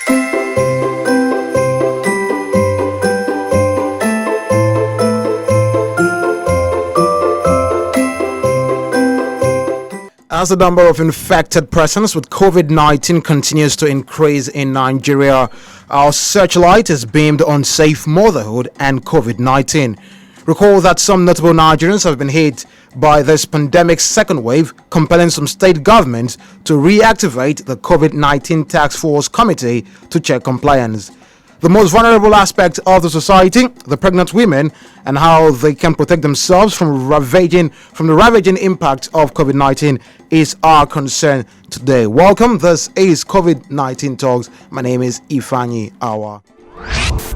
As the number of infected persons with COVID-19 continues to increase in Nigeria, our searchlight is beamed on safe motherhood and COVID-19. Recall that some notable Nigerians have been hit by this pandemic's second wave, compelling some state governments to reactivate the COVID-19 Task Force Committee to check compliance. The most vulnerable aspect of the society, the pregnant women, and how they can protect themselves from the ravaging impact of COVID-19 is our concern today. Welcome. This is COVID-19 Talks. My name is Ifeanyi Awa.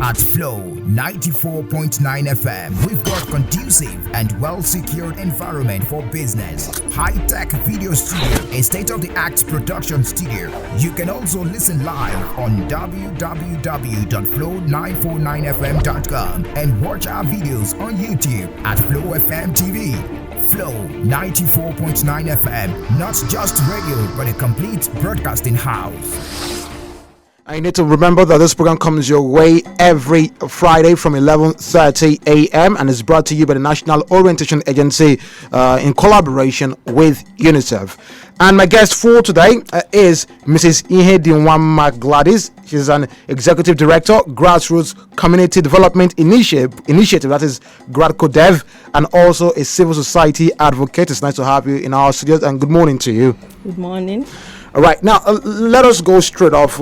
At Flow 94.9 FM, we've got conducive and well-secured environment for business. High-tech video studio, a state-of-the-art production studio. You can also listen live on www.flow949fm.com and watch our videos on YouTube at Flow FM TV. Flow 94.9 FM, not just radio, but a complete broadcasting house. I need to remember that this program comes your way every Friday from 11:30 a.m. and is brought to you by the National Orientation Agency in collaboration with UNICEF. And my guest for today is Mrs. Ihedinwama Gladys. She's an Executive Director, Grassroots Community Development Initiative, that is GradCoDev, and also a civil society advocate. It's nice to have you in our studios, and good morning to you. Good morning. All right, now let us go straight off.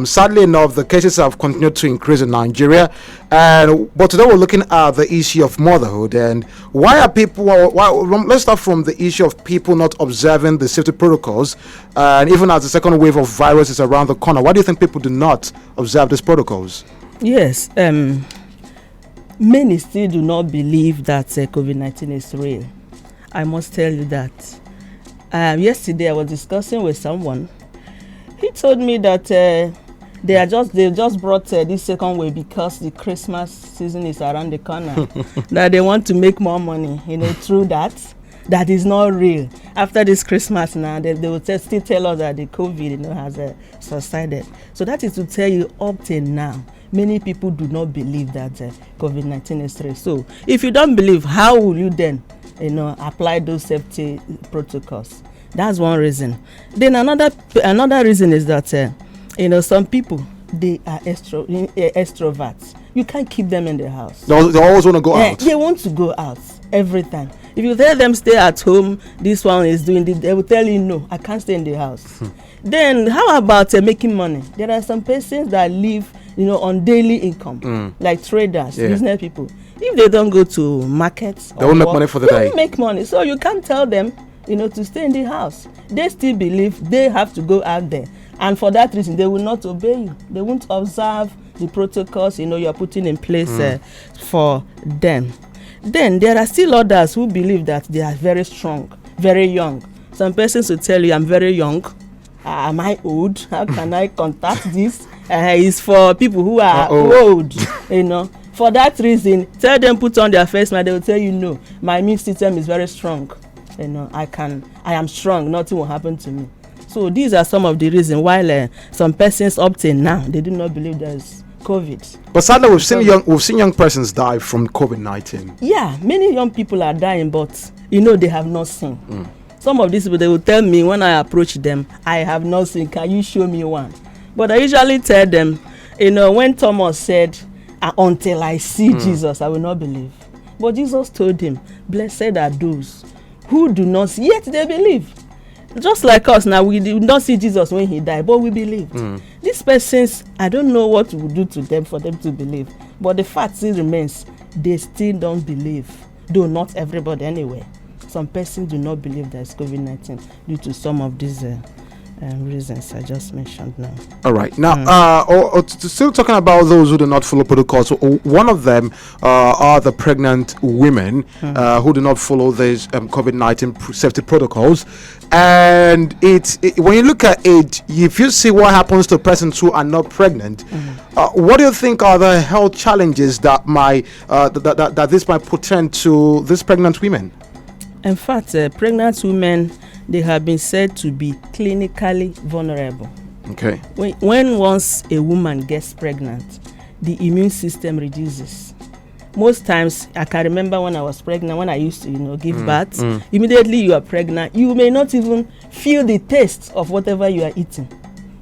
Sadly enough, the cases have continued to increase in Nigeria, but today we're looking at the issue of motherhood and why are people. Let's start from the issue of people not observing the safety protocols, and even as the second wave of virus is around the corner, why do you think people do not observe these protocols? Yes, many still do not believe that COVID-19 is real. I must tell you that. Yesterday I was discussing with someone. He told me that they just brought this second wave because the Christmas season is around the corner. That they want to make more money, through that. That is not real. After this Christmas now, they will still tell us that the COVID, has subsided. So that is to tell you, up till now, many people do not believe that COVID-19 is real. So if you don't believe, how will you then apply those safety protocols? That's one reason. Then another reason is that some people, they are extroverts. You can't keep them in the house. They always want to go out. They want to go out every time. If you tell them stay at home, this one is doing this, they will tell you no, I can't stay in the house. Then how about making money? There are some persons that live on daily income, like traders, business people. If they don't go to markets, they won't make money for the day. They won't make money. So you can't tell them, to stay in the house. They still believe they have to go out there. And for that reason, they will not obey you. They won't observe the protocols, you are putting in place for them. Then there are still others who believe that they are very strong, very young. Some persons will tell you, I'm very young. Am I old? How can I contact this? It's for people who are old, For that reason, tell them put on their face mask. They will tell you, no, my immune system is very strong. I am strong. Nothing will happen to me. So these are some of the reasons why some persons up till now, they do not believe there's COVID. But sadly, we've seen young persons die from COVID-19. Yeah, many young people are dying, but they have not seen. Some of these people, they will tell me when I approach them, I have not seen. Can you show me one? But I usually tell them, when Thomas said, until I see Jesus, I will not believe. But Jesus told him, blessed are those who do not see, yet they believe. Just like us now, we did not see Jesus when he died, but we believed. These persons, I don't know what we will do to them for them to believe. But the fact still remains, they still don't believe. Though not everybody anyway. Some persons do not believe there's COVID-19 due to some of these reasons I just mentioned now. All right. Now, still talking about those who do not follow protocols. So one of them are the pregnant women who do not follow these COVID-19 safety protocols. And when you look at it, if you see what happens to persons who are not pregnant, what do you think are the health challenges that that this might portend to these pregnant women? In fact, pregnant women, they have been said to be clinically vulnerable. Okay. When once a woman gets pregnant, the immune system reduces. Most times, I can remember when I was pregnant, when I used to, give birth, immediately you are pregnant, you may not even feel the taste of whatever you are eating.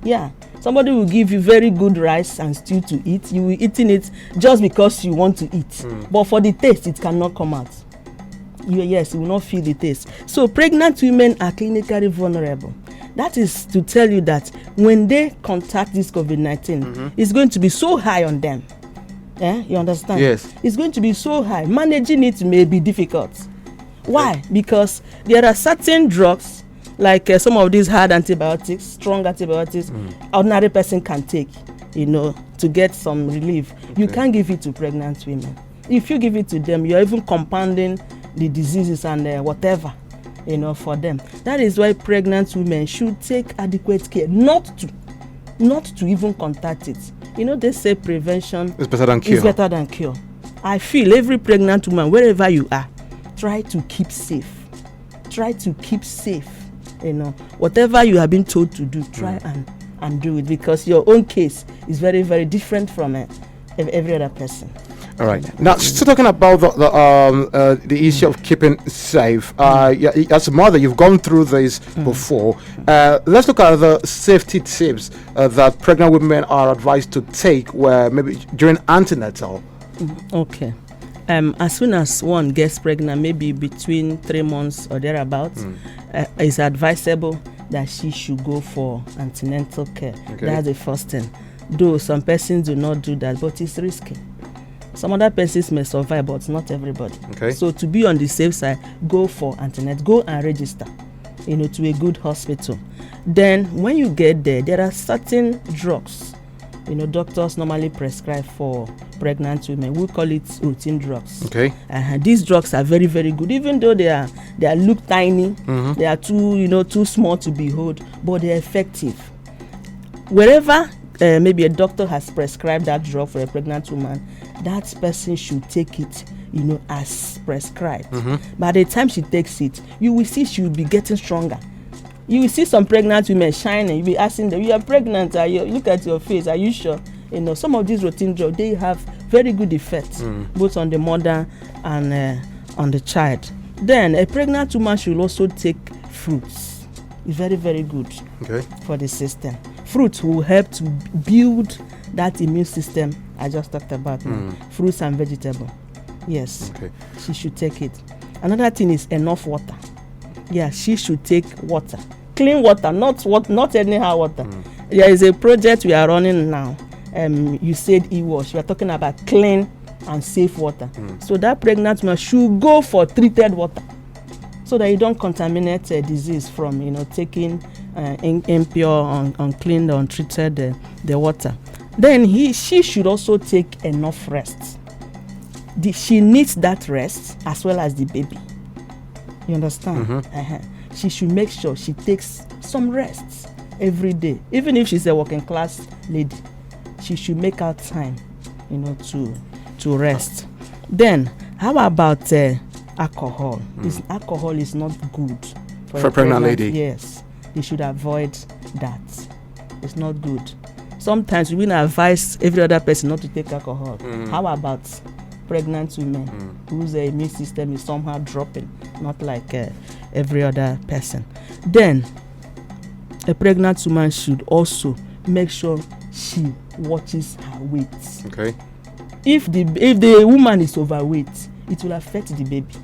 Yeah. Somebody will give you very good rice and stew to eat. You will eating it just because you want to eat. But for the taste, it cannot come out. You will not feel the taste. So pregnant women are clinically vulnerable. That is to tell you that when they contact this COVID-19, it's going to be so high on them. You understand? Yes. It's going to be so high. Managing it may be difficult. Why? Because there are certain drugs, like some of these hard antibiotics, strong antibiotics, ordinary person can take, to get some relief. Okay. You can't give it to pregnant women. If you give it to them, you're even compounding the diseases and whatever, for them. That is why pregnant women should take adequate care, not to even contact it. They say prevention is better than cure. Is better than cure. I feel every pregnant woman, wherever you are, try to keep safe. Try to keep safe. Whatever you have been told to do, try and do it, because your own case is very, very different from every other person. All right. Now, still talking about the issue of keeping safe. As a mother, you've gone through this before. Let's look at the safety tips that pregnant women are advised to take, where maybe during antenatal. Okay. As soon as one gets pregnant, maybe between 3 months or thereabouts, it's advisable that she should go for antenatal care. Okay. That's the first thing. Though some persons do not do that, but it's risky. Some other persons may survive, but not everybody. Okay. So to be on the safe side, go for antenatal. Go and register, to a good hospital. Then when you get there, there are certain drugs, doctors normally prescribe for pregnant women. We call it routine drugs. Okay. These drugs are very, very good, even though they look tiny. They are too small to behold, but they are effective. Wherever maybe a doctor has prescribed that drug for a pregnant woman, that person should take it, as prescribed. By the time she takes it, you will see she will be getting stronger. You will see some pregnant women shining. You'll be asking them, you are pregnant? Look at your face. Are you sure? Some of these routine drugs, they have very good effects, both on the mother and on the child. Then a pregnant woman should also take fruits. It's very, very good for the system. Fruits will help to build that immune system I just talked about. Fruits and vegetables. Yes. Okay. She should take it. Another thing is enough water. Yeah, she should take water. Clean water, not anyhow water. There is a project we are running now. You said e-wash. We are talking about clean and safe water. So that pregnant woman should go for treated water, so that you don't contaminate a disease from taking impure, unclean, untreated the water. Then she should also take enough rest. She needs that rest as well as the baby. You understand? She should make sure she takes some rest every day. Even if she's a working class lady, she should make out time, to rest. Then, how about alcohol? Alcohol is not good for a pregnant lady. Yes, they should avoid that. It's not good. Sometimes we advise every other person not to take alcohol. How about pregnant women whose immune system is somehow dropping, not like every other person? Then a pregnant woman should also make sure she watches her weight. Okay. If the woman is overweight, it will affect the baby.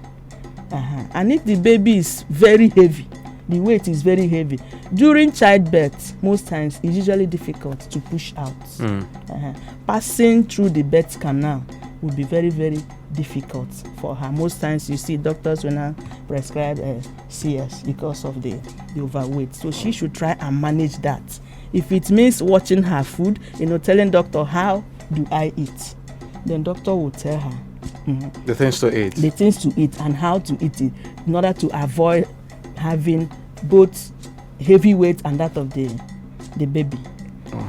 And if the baby is very heavy, the weight is very heavy, during childbirth, most times it's usually difficult to push out. Passing through the birth canal will be very, very difficult for her. Most times you see doctors will now prescribe CS because of the overweight. So she should try and manage that. If it means watching her food, telling doctor, how do I eat? Then doctor will tell her the things to eat. The things to eat and how to eat it, in order to avoid having both heavy weight and that of the baby.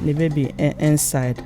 The baby inside.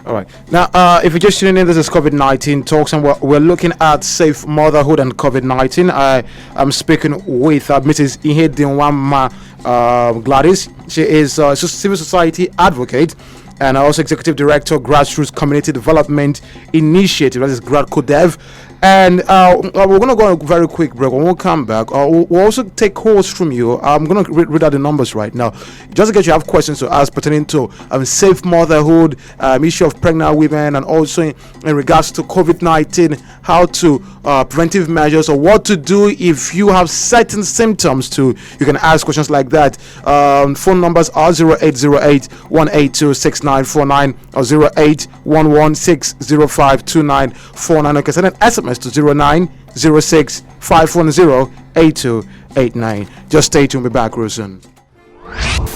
All right. Now, if you're just tuning in, this is COVID-19 Talks, and we're looking at safe motherhood and COVID-19. I'm speaking with Mrs. Ihe Dinwama Gladys. She is a civil society advocate and also executive director, Grassroots Community Development Initiative, that is GradCoDev. And we're going to go on a very quick break. When we'll come back, we'll also take calls from you. I'm going to read out the numbers right now. Just in case you have questions to ask pertaining to safe motherhood, issue of pregnant women, and also in regards to COVID-19, how to preventive measures, or what to do if you have certain symptoms too. You can ask questions like that. Phone numbers are 0808 182 6949 or 0811 605 2949. You can send an SMS to 0906 510 8289. Just stay tuned. We'll be back real soon.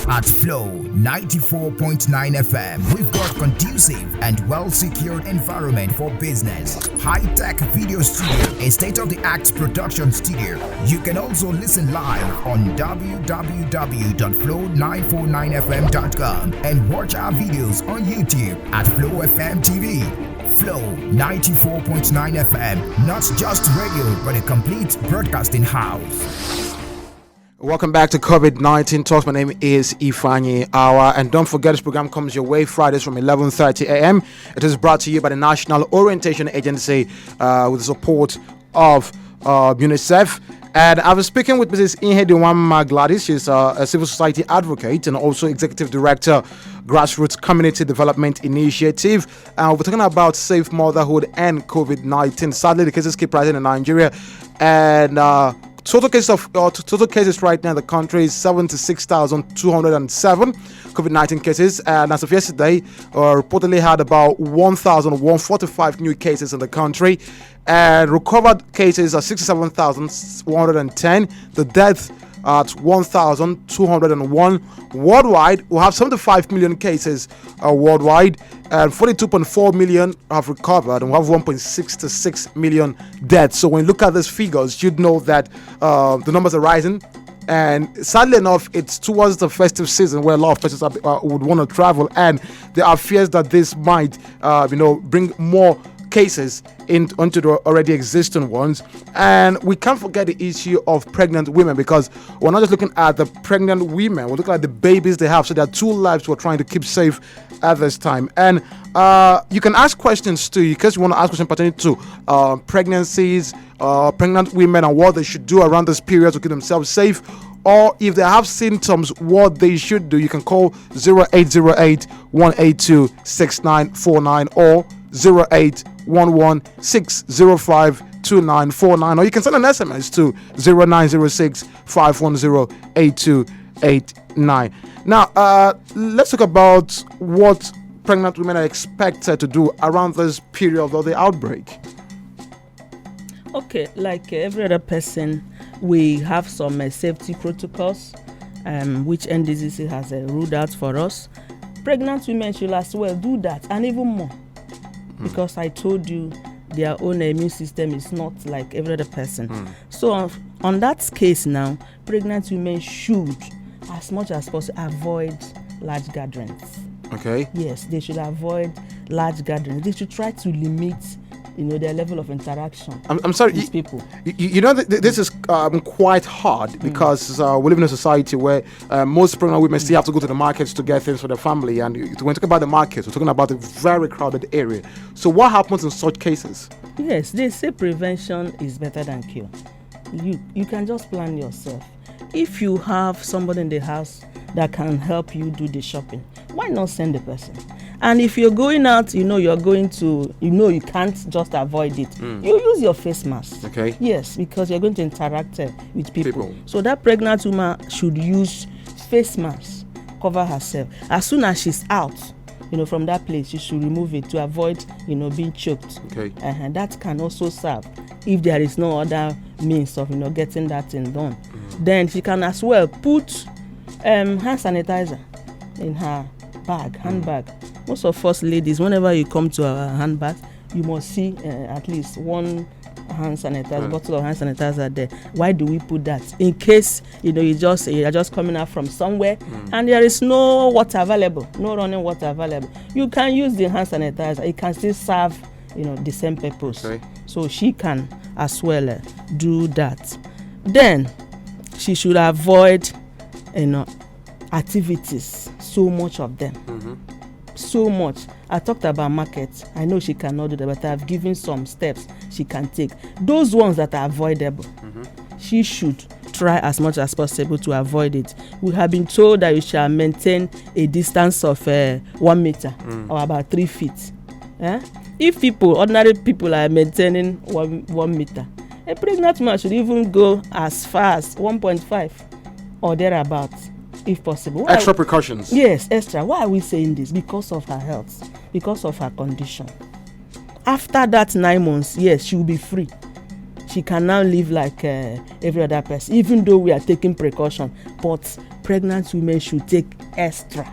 At Flow 94.9 FM, we've got conducive and well-secured environment for business. High-tech video studio, a state-of-the-art production studio. You can also listen live on www.flow949fm.com and watch our videos on YouTube at Flow FM TV. Flow 94.9 FM, not just radio, but a complete broadcasting house. Welcome back to COVID-19 Talks. My name is Ifeanyi Awa, and don't forget this program comes your way Fridays from 11:30 a.m. It is brought to you by the National Orientation Agency with the support of UNICEF. And I was speaking with Mrs. Ihediwama Gladys. She's a civil society advocate and also executive director, Grassroots Community Development Initiative. We're talking about safe motherhood and COVID-19. Sadly, the cases keep rising in Nigeria, and total cases right now in the country is 76,207 COVID-19 cases, and as of yesterday, reportedly had about 1,145 new cases in the country, and recovered cases are 67,110. The death at 1,201 worldwide. We have 75 million cases worldwide, and 42.4 million have recovered, and we have 1.66 million deaths. So when you look at these figures, you'd know that the numbers are rising. And sadly enough, it's towards the festive season where a lot of persons would want to travel, and there are fears that this might, bring more cases onto the already existing ones. And we can't forget the issue of pregnant women, because we're not just looking at the pregnant women, we're looking at the babies they have. So there are two lives we're trying to keep safe at this time. And you can ask questions too, because you want to ask questions pertaining to pregnancies, pregnant women, and what they should do around this period to keep themselves safe. Or if they have symptoms, what they should do. You can call 0808 182 6949 or 0811 605 2949, or you can send an SMS to 0906 510 8289. Now, let's talk about what pregnant women are expected to do around this period of the outbreak. Okay, like every other person, we have some safety protocols, which NDCC has ruled out for us. Pregnant women should as well do that, and even more. Because I told you their own immune system is not like every other person. So on that case now, pregnant women should, as much as possible, avoid large gatherings. Okay. Yes, they should avoid large gatherings. They should try to limit their level of interaction. I'm sorry, with people. This is quite hard, because we live in a society where most pregnant women still have to go to the markets to get things for their family. And when we talk about the markets, we're talking about a very crowded area. So what happens in such cases? Yes, they say prevention is better than cure. You can just plan yourself. If you have somebody in the house that can help you do the shopping, why not send the person? And if you're going out, you're going to, you can't just avoid it. You use your face mask. Okay. Yes, because you're going to interact with people. So that pregnant woman should use face mask, cover herself. As soon as she's out, from that place, she should remove it to avoid, being choked. Okay. And that can also serve if there is no other means of, getting that thing done. Then she can as well put hand sanitizer in her handbag. Most of us ladies, whenever you come to our handbag, you must see at least one hand sanitizer, bottle of hand sanitizer there. Why do we put that? In case you're just coming out from somewhere and there is no water available, no running water available, you can use the hand sanitizer. It can still serve the same purpose. Okay. So she can as well do that. Then she should avoid activities, so much of them. So much. I talked about markets. I know she cannot do that, but I've given some steps she can take. Those ones that are avoidable, she should try as much as possible to avoid it. We have been told that you shall maintain a distance of 1 meter or about 3 feet. If ordinary people are maintaining 1 meter, a pregnant woman should even go as far as 1.5 or thereabouts, if possible. Extra precautions. Yes, extra. Why are we saying this? Because of her health, because of her condition. After that 9 months, yes, she will be free. She can now live like every other person, even though we are taking precaution. But pregnant women should take extra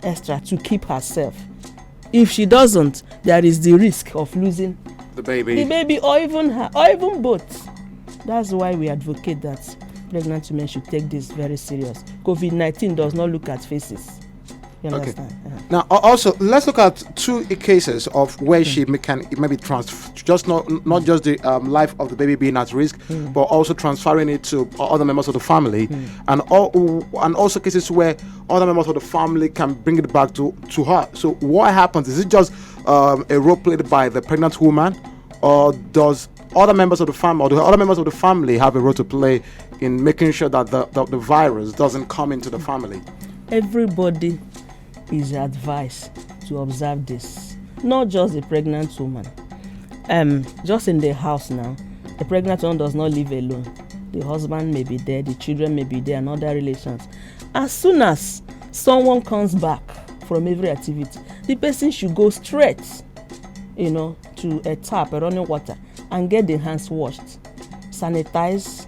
to keep herself. If she doesn't, there is the risk of losing the baby or even her, or even both. That's why we advocate that pregnant women should take this very serious. COVID-19 does not look at faces. You understand? Now, also, let's look at 2 cases of where she can maybe just not just the life of the baby being at risk, but also transferring it to other members of the family, and also cases where other members of the family can bring it back to her. So, what happens? Is it just a role played by the pregnant woman, or does other members of the family, or do other members of the family have a role to play in making sure that the virus doesn't come into the family? Everybody is advised to observe this, not just the pregnant woman. Just in the house now, the pregnant woman does not live alone. The husband may be there, the children may be there, and other relations. As soon as someone comes back from every activity, the person should go straight, to a tap, a running water, and get their hands washed, sanitize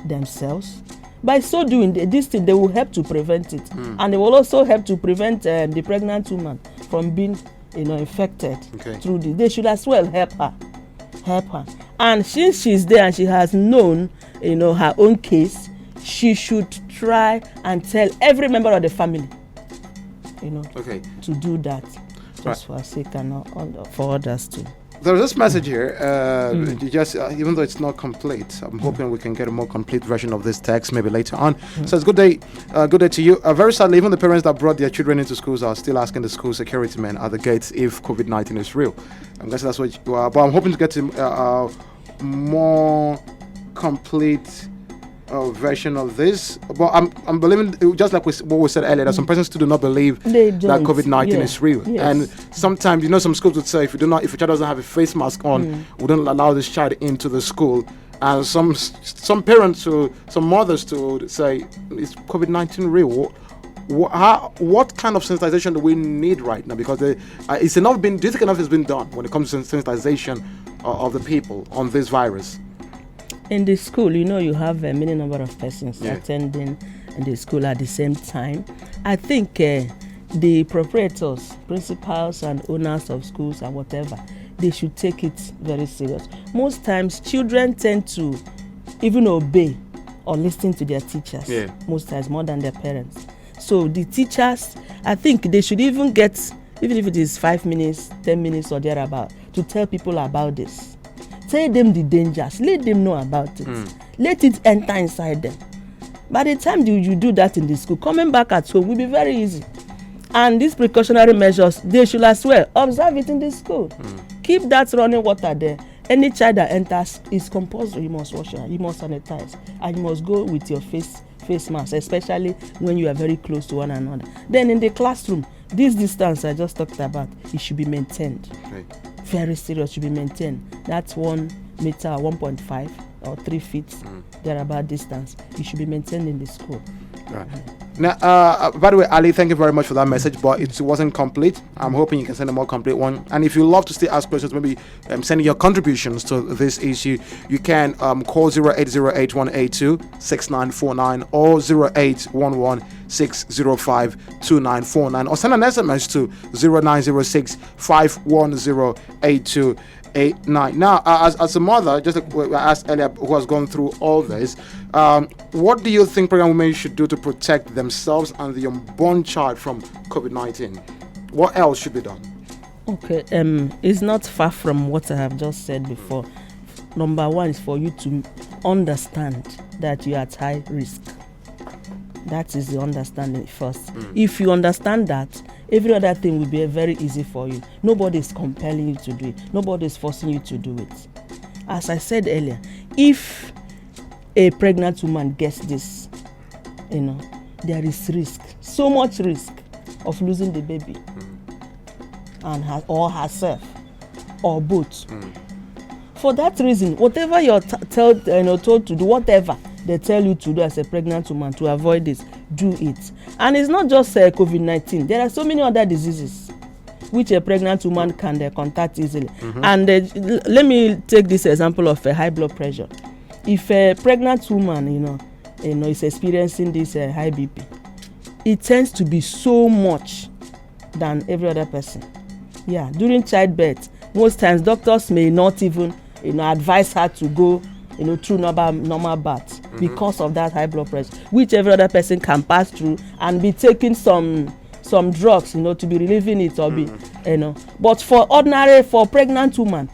themselves. By so doing, this thing, they will help to prevent it, and they will also help to prevent the pregnant woman from being, infected through this. They should as well help her. And since she's there and she has known, her own case, she should try and tell every member of the family, to do that, just for her sake and for others too. There's this message here, even though it's not complete, I'm hoping we can get a more complete version of this text maybe later on. So it's good day to you. Very sadly, even the parents that brought their children into schools are still asking the school security men at the gates if COVID-19 is real. I'm guessing that's what you are, but I'm hoping to get to more complete version of this. But I'm believing, just like what we said earlier, that some persons still do not believe that COVID-19 is real. Yes. And sometimes, some schools would say if your child doesn't have a face mask on, we don't allow this child into the school. And some parents, some mothers to say, is COVID-19 real? What kind of sensitization do we need right now? Because it's enough been. Do you think enough has been done when it comes to sensitization of the people on this virus? In the school, you have a many number of persons attending in the school at the same time. I think the proprietors, principals and owners of schools and whatever, they should take it very serious. Most times, children tend to even obey or listen to their teachers. Most times, more than their parents. So the teachers, I think they should even get, even if it is 5 minutes, 10 minutes or thereabout, to tell people about this. Tell them the dangers. Let them know about it. Let it enter inside them. By the time you do that in the school, coming back at home will be very easy. And these precautionary measures, they should as well observe it in the school. Keep that running water there. Any child that enters is compulsory. You must wash your hands, you must sanitize, and you must go with your face mask, especially when you are very close to one another. Then in the classroom, this distance I just talked about, it should be maintained. Very serious, should be maintained. That's 1 meter, 1.5 or 3 feet, thereabout distance. It should be maintained in the school. Right. Now, by the way, Ali, thank you very much for that message, but it wasn't complete. I'm hoping you can send a more complete one. And if you love to still ask questions, maybe sending your contributions to this issue, you can call 0808-182-6949 or 0811-605-2949 or send an SMS to 0906-510-8289. Now, as a mother, just like I asked earlier, who has gone through all this, what do you think pregnant women should do to protect themselves and the unborn child from COVID-19? What else should be done? Okay, it's not far from what I have just said before. Number one is for you to understand that you are at high risk. That is the understanding first. If you understand that, every other thing will be very easy for you. Nobody is compelling you to do it. Nobody is forcing you to do it. As I said earlier, if a pregnant woman gets this, there is risk, so much risk of losing the baby and or herself or both. For that reason, whatever you're told to do, whatever they tell you to do as a pregnant woman to avoid this, do it. And it's not just COVID-19. There are so many other diseases which a pregnant woman can contact easily. And let me take this example of high blood pressure. If a pregnant woman, is experiencing this high BP, it tends to be so much than every other person. Yeah, during childbirth, most times doctors may not even, advise her to go, through normal birth because of that high blood pressure, which every other person can pass through and be taking some drugs, to be relieving it or be, But for pregnant woman,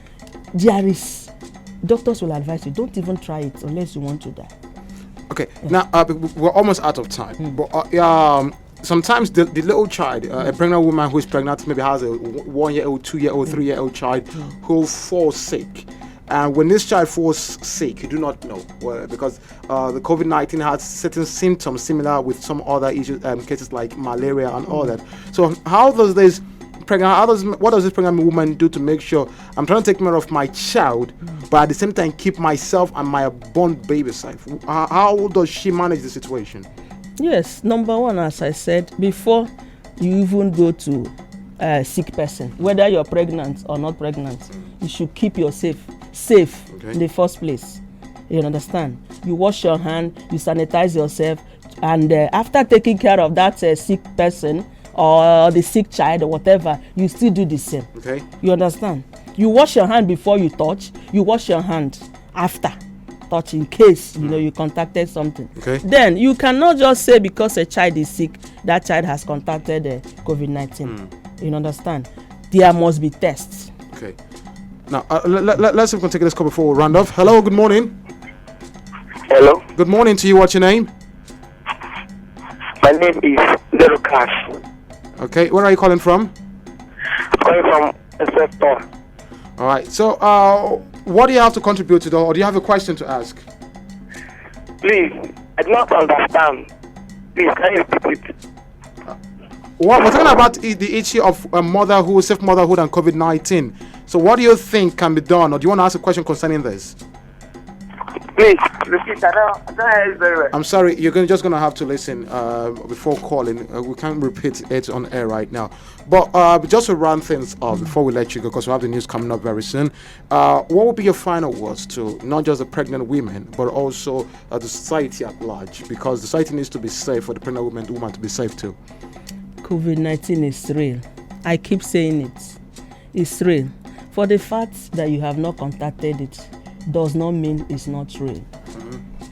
doctors will advise you, don't even try it unless you want to die. Okay, now we're almost out of time. But sometimes the little child, a pregnant woman who is pregnant, maybe has a 1-year-old, 2-year-old, 3-year-old child who will fall sick. And when this child falls sick, you do not know because the COVID-19 has certain symptoms similar with some other issues, cases like malaria and all that. So what does this pregnant woman do to make sure I'm trying to take care of my child, but at the same time keep myself and my born baby safe? How does she manage the situation? Yes, number one, as I said, before you even go to a sick person, whether you're pregnant or not pregnant, you should keep yourself safe in the first place. You understand? You wash your hand, you sanitize yourself, and after taking care of that sick person or the sick child or whatever, you still do the same. Okay. You understand? You wash your hand before you touch. You wash your hand after touch in case you contacted something. Okay. Then you cannot just say because a child is sick, that child has contacted COVID-19. You understand? There must be tests. Okay. Now let's see if we can take this call before we round off. Hello, good morning. Hello. Good morning to you. What's your name? My name is Little Cash. Okay. Where are you calling from? I'm calling from a sector. All right. So, what do you have to contribute to, or do you have a question to ask? Please, I do not understand. Please, can you repeat it? Well, we're talking about the issue of motherhood, safe motherhood, and COVID-19. So, what do you think can be done, or do you want to ask a question concerning this? Please, repeat. I don't hear it very well. I'm sorry, you're just going to have to listen before calling. We can't repeat it on air right now. But just to run things off before we let you go, because we have the news coming up very soon, what would be your final words to not just the pregnant women, but also the society at large? Because the society needs to be safe for the pregnant woman to be safe too. COVID-19 is real. I keep saying it. It's real. For the fact that you have not contacted it does not mean it's not real.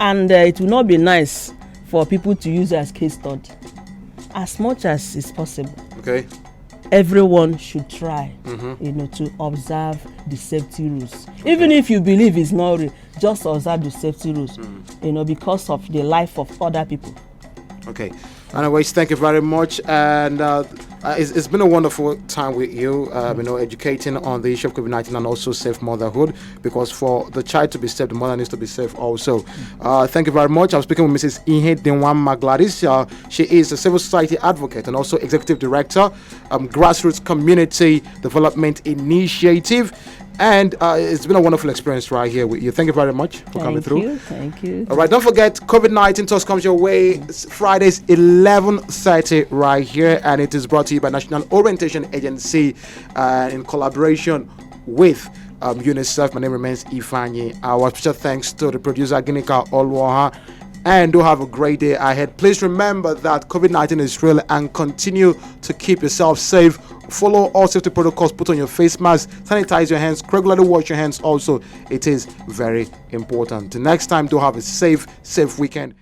And it will not be nice for people to use it as case study. As much as is possible. Okay. Everyone should try, to observe the safety rules. Okay. Even if you believe it's not real, just observe the safety rules, because of the life of other people. Okay. Anyways, thank you very much. And it's been a wonderful time with you, educating on the issue of COVID-19 and also safe motherhood, because for the child to be safe, the mother needs to be safe also. Thank you very much. I was speaking with Mrs. Ihe Denwan Magladis. She is a civil society advocate and also executive director, Grassroots Community Development Initiative. And it's been a wonderful experience right here with you. Thank you very much for coming through. Thank you. All right, don't forget, COVID-19 Talks comes your way Fridays 11:30 right here, and it is brought to you by National Orientation Agency in collaboration with UNICEF. My name remains Ifeanyi. Our special thanks to the producer Ginika Olwaha. And do have a great day ahead. Please remember that COVID-19 is real, and continue to keep yourself safe. Follow all safety protocols. Put on your face mask. Sanitize your hands. Regularly wash your hands also. It is very important. Till next time, do have a safe weekend.